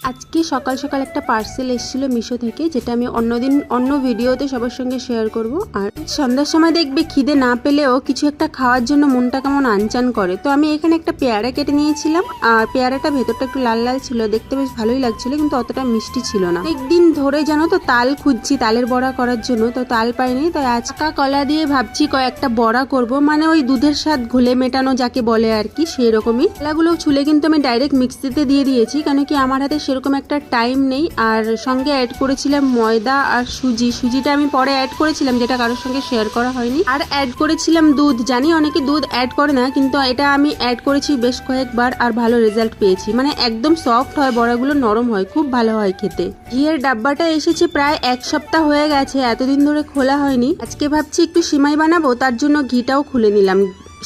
আজকে সকাল সকাল একটা পার্সেল এসেছিল মিশো থেকে, যেটা আমি অন্যদিন অন্য ভিডিওতে সবার সঙ্গে শেয়ার করব। আর সন্ধ্যার সময় দেখবে খিদে না পেলেও কিছু একটা খাওয়ার জন্য মনটা কেমন আনচান করে। তো আমি এখানে একটা পেয়ারা কেটে নিয়েছিলাম, আর পেয়ারাটা ভেতরটা একটু লাল লাল ছিল, দেখতে বেশ ভালোই লাগছিল, কিন্তু অতটা মিষ্টি ছিল না। একদিন ধরে জানো তো তাল খুঁজছি তালের বড়া করার জন্য, তো তাল পাইনি, তাই আজকা কলা দিয়ে ভাবছি কয়েকটা বড়া করব, মানে ওই দুধের স্বাদ ঘোলে মেটানো যাকে বলে আর কি, সেই রকমই। কলাগুলো ছুলে কিন্তু আমি ডাইরেক্ট মিক্সিতে দিয়ে দিয়েছি, কেন কি আমার হাতে সেরকম একটা টাইম নেই। আর সঙ্গে অ্যাড করেছিলাম ময়দা আর সুজিটা আমি পরে অ্যাড করেছিলাম, যেটা কারোর সঙ্গে শেয়ার করা হয়নি। আর অ্যাড করেছিলাম দুধ। জানি অনেকে দুধ অ্যাড করে না, কিন্তু এটা আমি অ্যাড করেছি বেশ কয়েকবার আর ভালো রেজাল্ট পেয়েছি। মানে একদম সফট হয়, বড়াগুলো নরম হয়, খুব ভালো হয় খেতে। ঘিয়ের ডাব্বাটা এসেছে প্রায় এক সপ্তাহ হয়ে গেছে, এতদিন ধরে খোলা হয়নি। আজকে ভাবছি একটু সিমাই বানাবো, তার জন্য ঘিটাও খুলে নিলাম।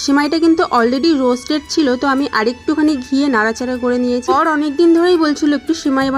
সিমাইটা কিন্তু অলরেডি রোস্টেড ছিল, তো আমি আরেকটুখানি ঘিয়ে নাড়াচাড়া করে নিয়েছি। আর অনেকদিন ধরেই বলছিল একটু সিমাই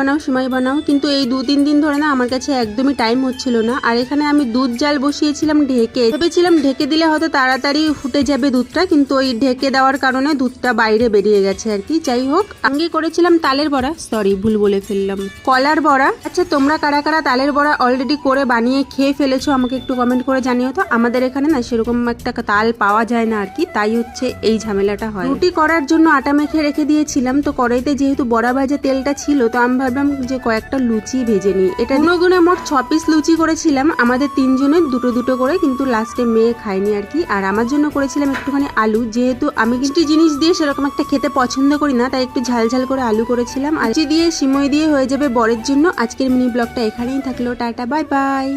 বানাও, কিন্তু এই 2-3 দিন ধরে না আমার কাছে একদমই টাইম হচ্ছিল না। আর এখানে আমি দুধ জাল বসিয়েছিলাম ঢেকে, ভেবেছিলাম ঢেকে দিলে হয়তো তাড়াতাড়ি ফুটে যাবে দুধটা, কিন্তু ওই ঢেকে দেওয়ার কারণে দুধটা বাইরে বেরিয়ে গেছে আর কি। যাই হোক, আগে করেছিলাম তালের বড়া, সরি ভুল বলে ফেললাম, কলার বড়া। আচ্ছা, তোমরা কারা কারা তালের বড়া অলরেডি করে বানিয়ে খেয়ে ফেলেছো আমাকে একটু কমেন্ট করে জানিও তো। আমাদের এখানে না সেরকম একটা তাল পাওয়া যায় না আর কি, তাই হচ্ছে এই ঝামেলাটা হয়। রুটি করার জন্য আটা মেখে রেখে দিয়েছিলাম, তো কড়াইতে যেহেতু বড়া ভাজা তেলটা ছিল, তো আমি ভাবলাম যে কয়েকটা লুচি ভেজে নিই। এটা গুনে মোট 6 পিস লুচি করেছিলাম, আমাদের 3 জনের দুটো দুটো করে, কিন্তু লাস্টে মেয়ে খায়নি আর কি। আর আমার জন্য করেছিলাম একটুখানি আলু, যেহেতু আমি মিষ্টি জিনিস দিয়ে সেরকম একটা খেতে পছন্দ করি না, তাই একটু ঝাল ঝাল করে আলু করেছিলাম। আর দিয়ে সিমই দিয়ে হয়ে যাবে বরের জন্য। আজকের মিনি ব্লগটা এখানেই থাকলো, টাটা বাই বাই।